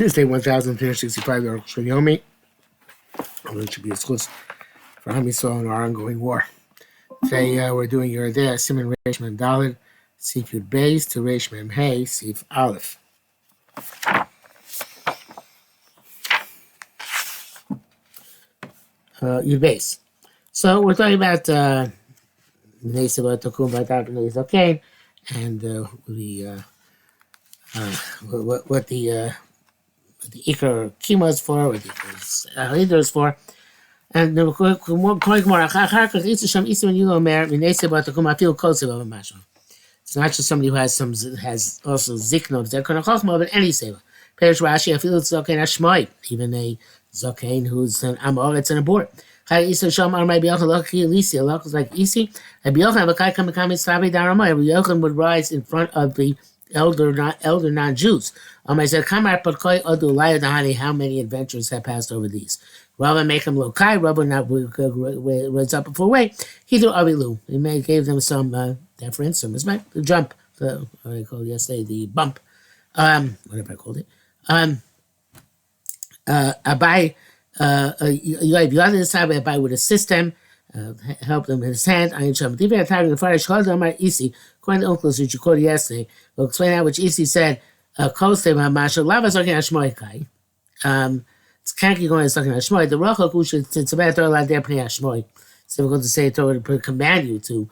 It's day 1365, the Arukh HaShulchan. It should be a schus for Ham Yisrael in our ongoing war. Today we're doing your day, Siman Reish Mem Daled, Sif Yud Beis to Reish Mem Hey, Sif Aleph. Yud Beis. So we're talking about Neseba Takum Batab and okay, and what the Iker Kima is for, what the Iker Leader is for. And the it's not just somebody who has also zikno, but any seva. Perish Rashi, I feel it's zaken ashmai, even a zaken who's an amoritz and a board. Chai Isa Shamar might be Elisi, like Isi. Yochanan would rise in front of the elder non-Jews. I said, how many adventures have passed over these? Rabba make him lokai, Rabba not runs up before way. He do avilu. He gave them some deference, some respect. The jump, what I called yesterday, the bump, whatever I called it. Abai, Abai would assist them, help them in his hand. I am the Farish Hodamar Isi, according to uncles which you quoted yesterday. We'll explain out which Isi said, Koste Masha Lava Zokin Ashmoikai. It's kanky going to Zokin Ashmoi. The Rachel Kusha, it's about to allow their Pnei Ashmoi. It's difficult to say to command you to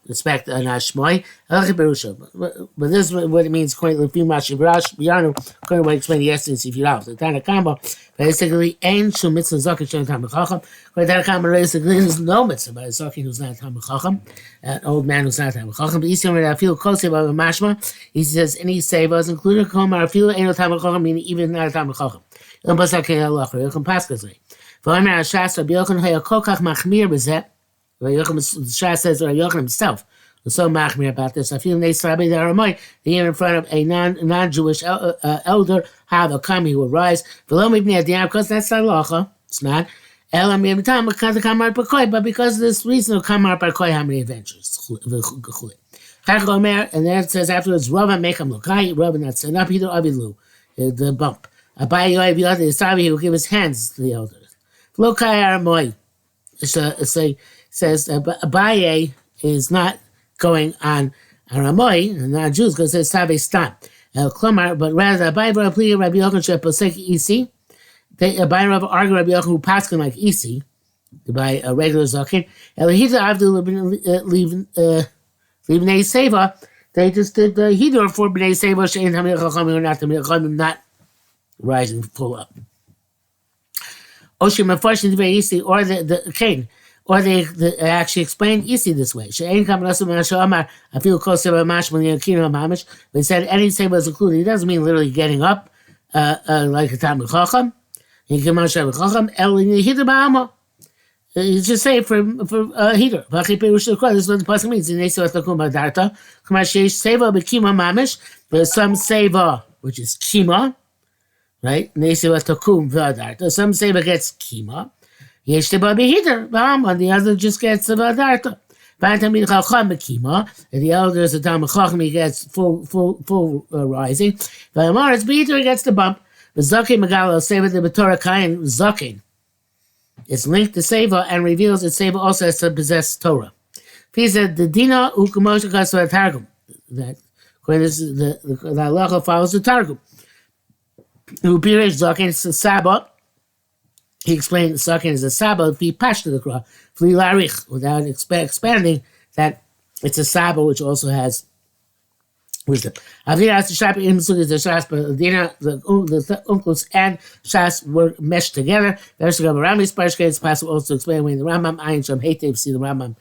respect an Ashmoi. But this is what it means according to the Fimash Yanu, according to what I explained yesterday, if you're out. The Tanakama, basically, ain't Shum Mitzvah Zokin Shem Tamachacham. According to Tanakama, basically, there's no mitzvah by a Zokin who's not Tamachacham, an old man who's not Tamachacham. But Yisrael, when I feel close about a Mashma, he says any savas, including Komar, I feel ain't no Tamachacham, meaning even not a Tamachacham. You'll pass Kaskazli. For I'm not a Shas, Rabbi Yochanan Hayakokach Machmir Bezet. Shas says Rabbi Yochanan himself was so machmir about this. I feel they are in front of a non-Jewish elder, have a kami who will rise. Because that's not halacha. It's not. But because of this reason of kamar parkoi, how many adventures? And then it says afterwards, Rava make him lokai, Rava not stand up, either avilu, the bump. Abai yoy the Savi, he will give his hands to the elders. Lokai aramoy. Says Abaye is not going on Aramoy, not Jews, because it says Save Stam. Klomar, but rather Abaye Rav Pli Rabbi Yochanan Sheposek Isi. Abaye Rav argue Rabbi Yochanan who paskin like Isi, by a regular Zakin. Elahita Avdu Libnei Seva. They just did the Hidur for Bnei Seva Shein Tamir Chachamim or not Tamir Chachamim, not rising full up. Oshim Mefarshim Dvei Isi or the Cain. Or they actually explain Isi this way. I feel close to Mamash. They said any seba is included. It doesn't mean literally getting up like a Talmid Chacham. You just say for heater. This is what the pasuk means. There's some seva which is kima, right? Some seva gets kima. Yesh teba behider, and the other just gets the vadarta. Bantamid chacham bekima, and the elder is a tam chacham, he gets full rising. Vayamar is behider, he gets the bump. The zakin megalo seva the betorah kain zakin. It's linked to seva and reveals that seva also has to possess Torah. He said the dina u'kumosh kasva targum. That when this the halacha follows the targum. Upirish zakin is a sabbat. He explained the Sakin is a Saba, be pashed to the Kra, fli larich, without expanding that it's a Saba which also has wisdom. Avira asked the Shabbat in Mesugis, the Shas, but the uncles and Shas were meshed together. There's to go around these Parshka, it's possible also to explain when the Rambam, Ayin Sham, Hatev, see the Rambam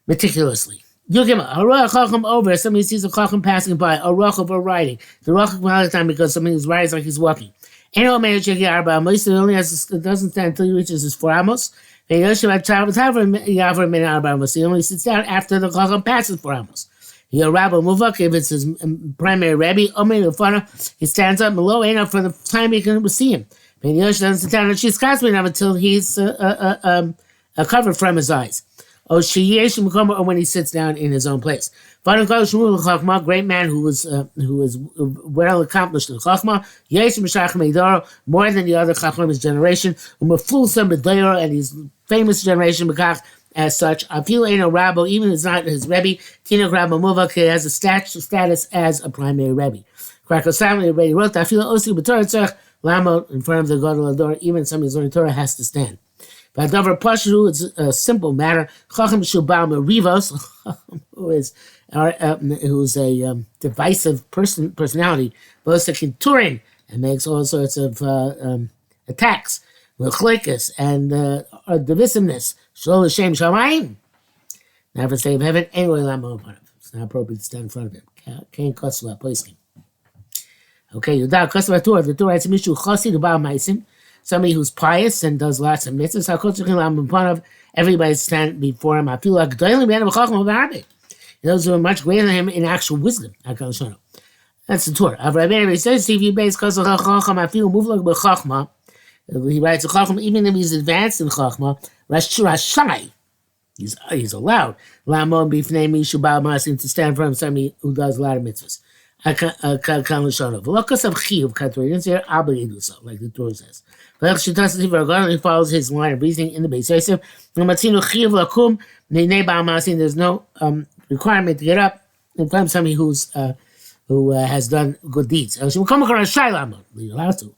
meticulously. Yugima, Arukh Chacham over, somebody sees a Chacham passing by, Arukh over riding. The Racham all the time because somebody is riding like he's walking. Any man should get arba. Most of it only has it doesn't stand until he reaches his 4 amos. He only sits down after the chacham passes 4 amos. He a rabbi muvak if it's his primary rabbi. He stands up below enough for the time he can see him. He doesn't sit down and she's until he's covered from his eyes. or when he sits down in his own place. Great man who was well accomplished in Chachma, more than the other Chacham of his generation, and his famous generation as such. Rabbo, even if it's not his Rebbe, Tino Rabbo Muvak, he has a status as a primary Rebbe. Krakosam already wrote that Lamo in front of the God of Ador, even somebody who's learning Torah has to stand. But Davar Pashu, it's a simple matter. Chacham Shubal Merivos, who's a divisive personality, both Turin and makes all sorts of attacks, Mechlikas and divisiveness. Shalom Hashem Shamayim. Now for the sake of heaven, anyway, Lamo upon him. It's not appropriate to stand in front of him. Can't cuss without placing. Okay, Yudah Kosev Torah. The Torah writes Mishu Chasi Dubal Maisim. Somebody who's pious and does lots of mitzvahs. Everybody stand before him. I feel like those who are much greater than him in actual wisdom. That's the Torah. He says, if you base he writes a chacham, even if he's advanced in chachma, Rashai. He's allowed. To stand for him, somebody who does a lot of mitzvahs. Like the Torah says. He follows his line of reasoning in the base. There's no requirement to get up in front of somebody who has done good deeds. You're allowed to.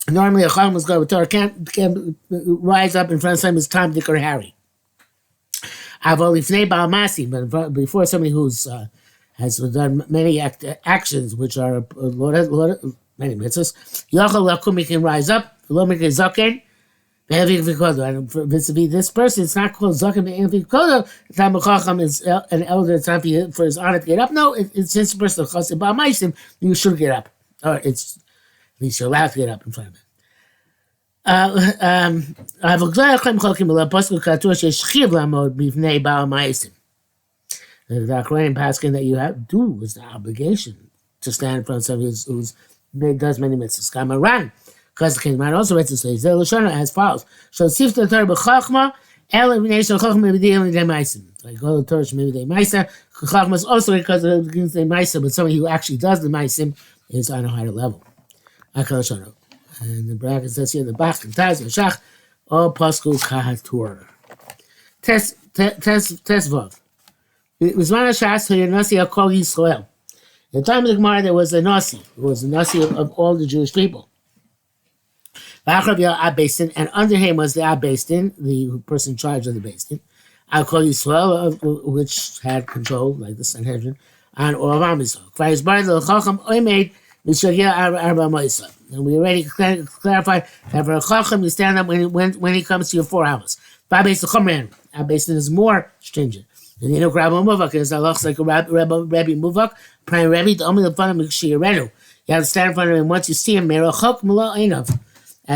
Normally, a chacham who's got Torah can't rise up in front of somebody who's Tom, Dick, or Harry. But before somebody who's has done many actions, which are many mitzvahs, he can rise up. And vis-a-vis this person, it's not called zaken. The time of chacham is an elder. It's not for his honor to get up. No, it's his personal chassid. But you should get up, or it's at least you're allowed to get up in front of him. The Korean paskin that you have to do is the obligation to stand in front of somebody who does many mitzvahs. Kamaran, because the king also writes to say, as follows. So sif the Torah b'chachma, el v'nei chachma b'diyam l'dei ma'asim. Like all the Torah maybe they ma'asim. Chachma is also because of the ma'asim, but somebody who actually does the ma'asim is on a higher level. And the bracket says here, the Bach and Taz and Shach, all Pasku Kahatur. Tesvav. It was one of Shas, who Nasi Akol Yisrael. In the time of the Gemara, there was a Nasi, who was the Nasi of all the Jewish people. And under him was the Abbastin, the person in charge of the Bastin. Akol Yisrael, which had control, like the Sanhedrin, and all of Am Yisrael. Kvar Yisbar, the Chacham, Oimed, and we already clarified that for a chacham you stand up when he comes to your 4 hours. Our basin is more stringent. And you know, Rabbi Muvak is like a Rabbi Muvak, prime Rebbe, the only fun of Shirenu. You have to stand in front of him once you see him, at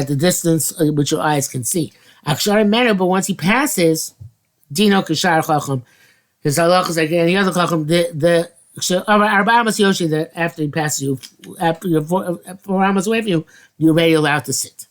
the distance which your eyes can see. But once he passes, Dino Kashar Chacham, his halach is like any other chacham, that after he passes you, after you're 4 hours away from you, you're already allowed to sit.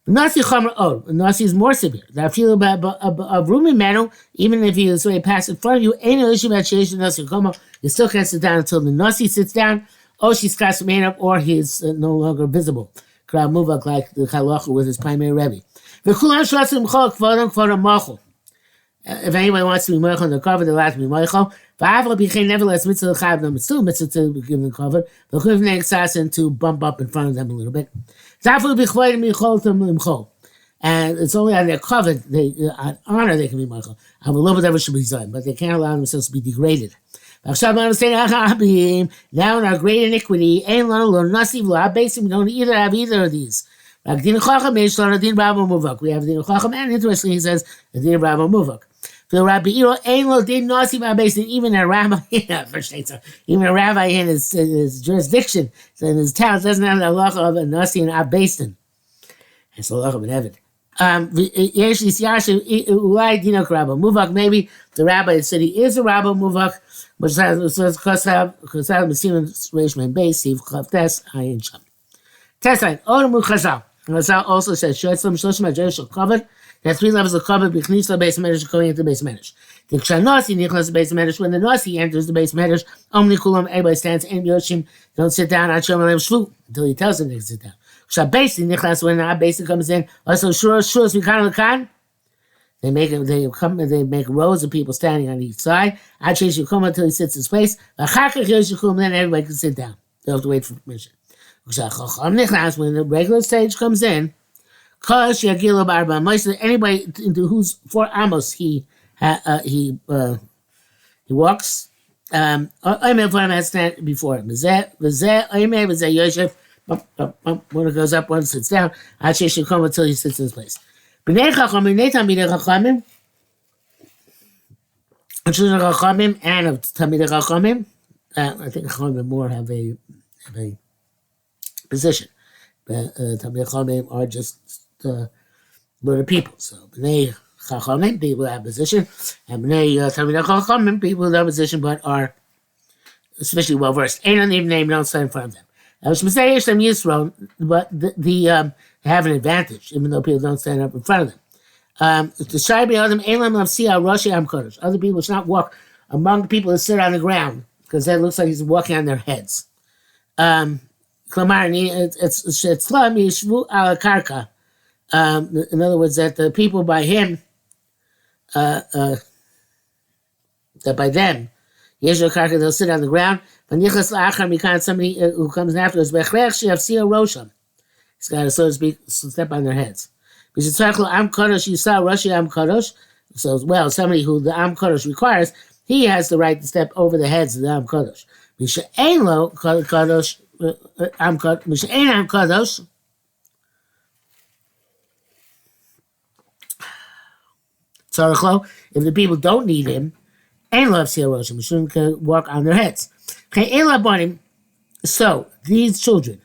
Nasi is more severe. That feel about a rooming man, even if he is already passed in front of you, ain't no issue about Nasi Koma. You still can't sit down until the Nasi sits down, or she's cast man up, or he is no longer visible. Krab Muvak like the Halacha with his primary Rebbe. If anyone wants to be moichel in the cover, they're allowed to be moichel. Nevertheless, mitzvah chayav them. It's still mitzvah to give them cover. The chuvnei assassin to bump up in front of them a little bit. And it's only on their cover, on honor, they can be moichel. Have a little bit of should be done, but they can't allow themselves to be degraded. Now in our great iniquity, we don't either have either of these. We have Din Chacham, and interestingly, he says Din Rabba Muvak. Even a rabbi, even a rabbi in his jurisdiction, in his town, doesn't have the halacha of a nasi and a basin. It's the halacha of an evid. Maybe the rabbi said he is a rabbi muvak, which says Kosav Mesiman Reishman Base, Siv Chavtes, Ayin Sham. Test Odamu Chazal. Chazal also says Shotzlam Shoshma Jerushal covered. There are 3 levels of cover, Bichnisa base medrash, going into the base medrash. The Kshanasi Nicholas base medrash, when the Nasi enters the base medrash, Omni Kulam, everybody stands, and Yoshim, don't sit down, Achom Alem Shvu, until he tells them to sit down. Shabasi Nicholas, when our basic comes in, also Shuros, Vikan Lakan, they make rows of people standing on each side. Achesh Yukum until he sits his place. Achakach Yoshikum, then everybody can sit down. They have to wait for permission. When the regular stage comes in, anybody into whose 4 amos he walks, has stand before him. When it goes up, one sits down. Until he sits in his place. B'nei Chachamim, Talmidei Chachamim, Chachamim, and of Talmidei Chachamim. I think Chachamim more have a position. Talmidei Chachamim are just learned people. So B'nei Chachamim, people have position, and B'nei Talmidei Chachamim, people who have position but are especially well versed. Ain't on even name, don't stand in front of them. But they have an advantage, even though people don't stand up in front of them. Other people should not walk among the people that sit on the ground, because that looks like he's walking on their heads. In other words, that the people by him, that by them, they'll sit on the ground. Somebody who comes afterwards, he's got to, so to speak, step on their heads. So, well, somebody who the Am Kodesh requires, he has the right to step over the heads of the Am Kodesh. If the people don't need him, we shouldn't walk on their heads. So, these children,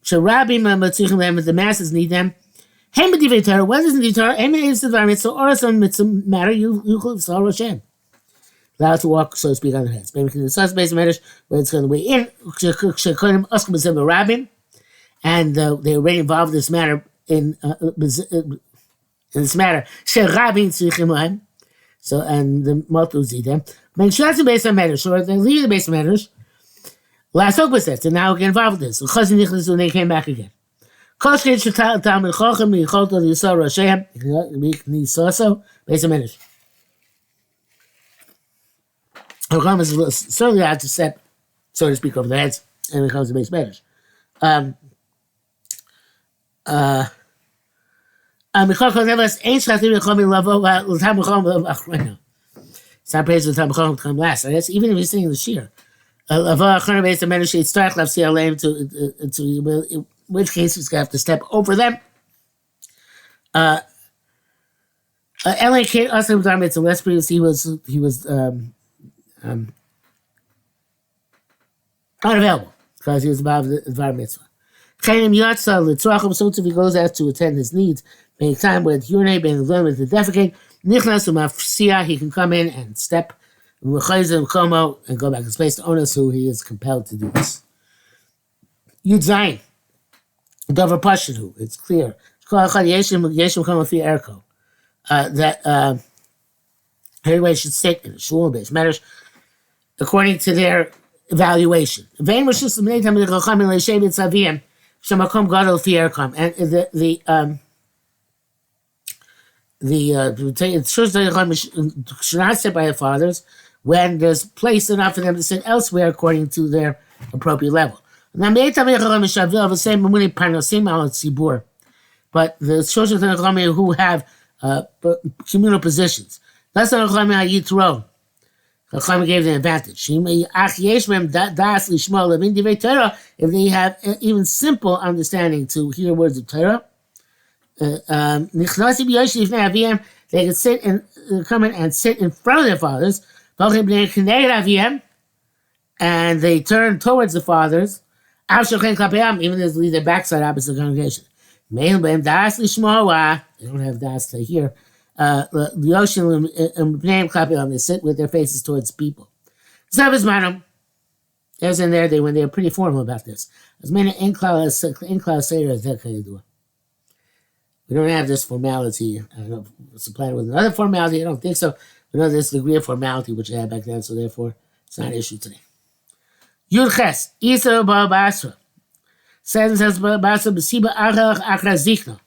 the masses need them. What doesn't the Torah? So matter, you saw Hashem. Allowed to walk, so to speak, on their heads. Maybe the sauce base matters where it's going to weigh in. And they already involved this matter in this matter. So, and the multitudes eat them. When Shas based on matters, so they leave the base matters. Last Okba says, and now we get involved with this. When they came back again. Based on matters. Hakam is certainly allowed to step, so to speak, over the heads, and it comes to base matters. It's not praised with Tam come last. I guess even if he's singing the shir. In which case he's going to have to step over them. Ellen Kate also was in less previous. He was unavailable because he was about the Var Mitzvah. So if he goes out to attend his needs, being time with urinate, being learn with the defecate, he can come in and step and go back to his place to onus who he is compelled to do this. Yud Zayin. Dover Pashadu, it's clear. That everybody should sit in a shul base matters according to their evaluation. And the should not sit by their fathers when there's place enough for them to sit elsewhere according to their appropriate level. But the children who have communal positions, that's not Yitro. Chacham gave them advantage. If they have even simple understanding to hear words of Torah, they can sit and come in and sit in front of their fathers, and they turn towards the fathers, even as they leave their backside opposite the congregation. Me'il be'em das lishmoa. They don't have das to hear. The ocean and Bnei Klapim, they sit with their faces towards people. Zavas manam. As in there, when they were pretty formal about this. As many in class Seder as that kind of do. We don't have this formality. I don't know if it's supplied with another formality. I don't think so. We know this degree of formality which they had back then, so therefore it's not an issue today. Yud Ches, Isa Ba Basra. Says Basra B'Siba Arukh HaShulchan.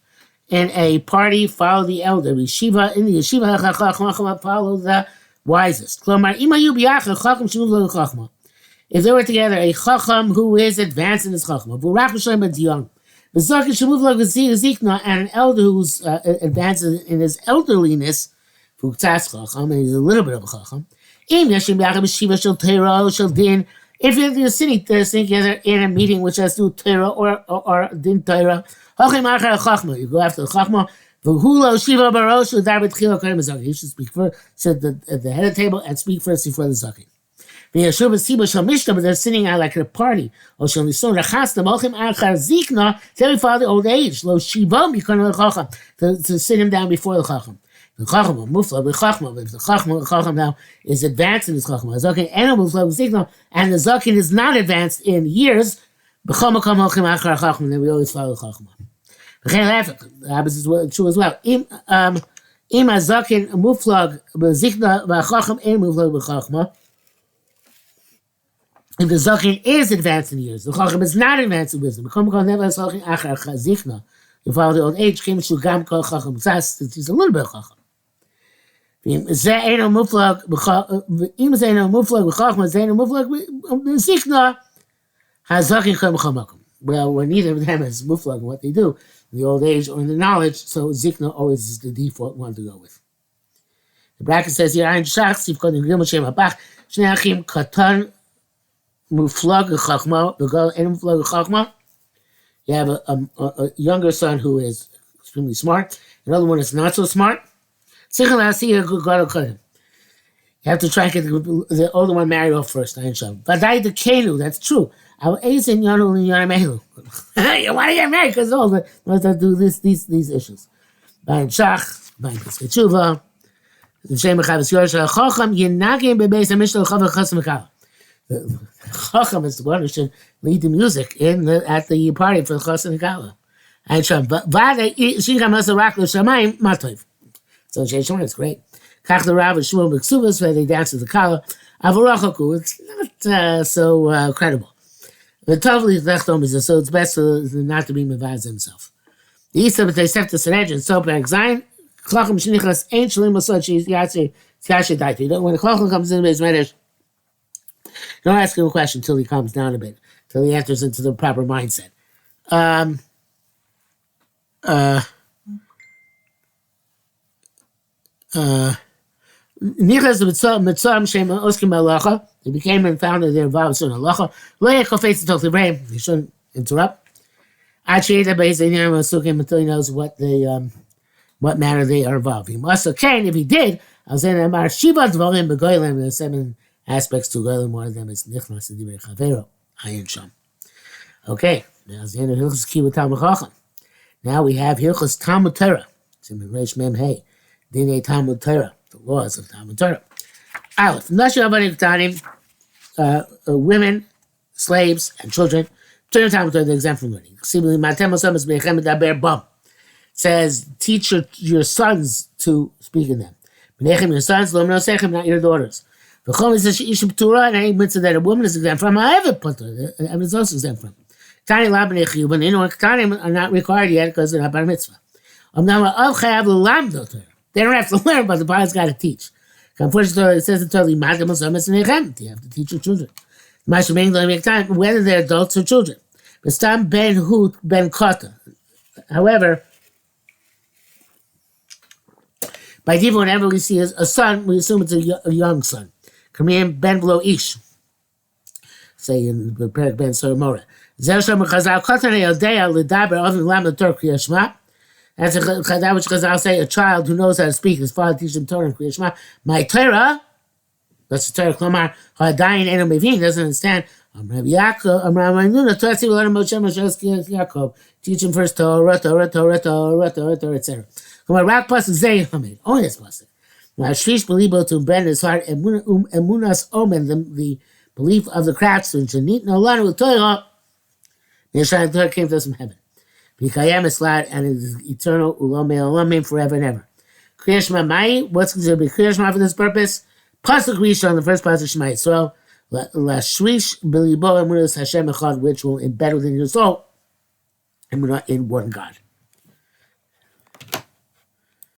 In a party, follow the elder. In the yeshiva, follow the wisest. If they were together, a chacham who is advanced in his chachma, but young, and an elder who's advanced in his elderliness, and he's a little bit of a chacham. If you're sitting together in a meeting which has to do Torah or din Torah, you go after the chachma. He should speak first, sit at the head of the table and speak first before the zaken. But they're sitting out like at a party. Then we follow the old age. To sit him down before the chacham. The chacham now is advanced in his chacham. And the zaken is not advanced in years. Then we always follow the chacham. The opposite is true as well. Im hazaken muflag b'zikna v'chacham ein muflag b'chachma. If the zaken is advanced in years, the chacham is not advanced in wisdom. You follow the old age. He's a little bit of chacham. Im zeino muflag b'chachma zeino muflag b'zikna hazaken chem chamakom. Well, when neither of them is muflag in what they do, in the old age or in the knowledge, so zikna always is the default one to go with. The bracket says here, Ein Shach, Siv Kodin Grim Hashem Abach, Shnei Achim Katan Muflag Chachma, the girl in Muflag Chachma. You have a younger son who is extremely smart, another one is not so smart. Sichel Asi Gado Kodim. You have to try and get the older one married off first. Vadai the Kenu, that's true. You want to get married because all the want to do these issues. Bain Shach, Bain Peskechuva, the Shem Chavis Yorsha Chacham Yenagim Bebeis Hamishtal Chav Chasam Kal. Chacham is the one who should lead the music at the party for Chasam Kala. And Sham Vada Shingam Asarak Shamayim Matov. So Sheshon is great. Kach the Rav Shmuel B'Ksuvas where they dance to the Kala. Avarachaku, it's not so credible. The totally lechtom is so it's best not to be mevaz himself. The East of the Sefta Sanhedrin, so back Zion, Chlachim Shnichas ain't Shalim Masot, she's Yatsi Daiti. When the Chlachim comes in the base medish, don't ask him a question until he calms down a bit, until he enters into the proper mindset. Nichas Mitzam Shema Oskim Malacha. They became and found that they're involved in halacha. Lo yekofetz until the He shouldn't interrupt. Until he knows what matter they are involved. He must okay, if he did, I was saying Amar Shiva Dvarim Begoylim. There's 7 aspects to Goylim. One of them is Nichnas Divrei Chavero. Ayin Sham. Okay, now the end of Hilchos Kibbutz Talmud Chacham. Now we have Hilchos Talmud Torah. It's in Reish Mem Hey. Dinei Talmud Torah. The laws of Talmud Torah. Aleph. Women, slaves, and children. Talmud Torah, they're exempt from learning. It says, teach your sons to speak in them. Your sons, not your daughters. And any mitzvah that a woman is exempt from, however, and is also exempt from. Tani Ktanim are not required yet because they're not bar mitzvah. They don't have to learn, but the Bible's got to teach. Unfortunately, it says in Torah, you have to teach your children. Whether they're adults or children. However, by default, whenever we see a son, we assume it's a young son. Ben below ish. Say in the Perek Ben Soromora. That's that which Chazal say, a child who knows how to speak, his father teaches him Torah and Kriya Shema. My Torah, that's the Torah, Klomar, Hadayin Eno Mevin, doesn't understand, Rabbi Yaakov, Rabbi Nuna, Tatsi, we learn Moshe, Yaakov, teach him first Torah, etc. Come on, Rak Pasuk Zay Hamid, only this Pasuk. Now, Shlish Belibo to bend his heart, Emunas Omen, the belief of the craftsman, Shanit Nolan with Torah, the Torah came to us from heaven. B'kayam is lad, and it is eternal, Ulome Olamim, forever and ever. Kriya Shema Mai, what's considered to be Kriya Shema for this purpose? Pasuk Rishon, the first Pasuk Shema Yisrael, La Shlish Belibo Emunas Hashem Echad, which will embed within your soul, Emunah in one God.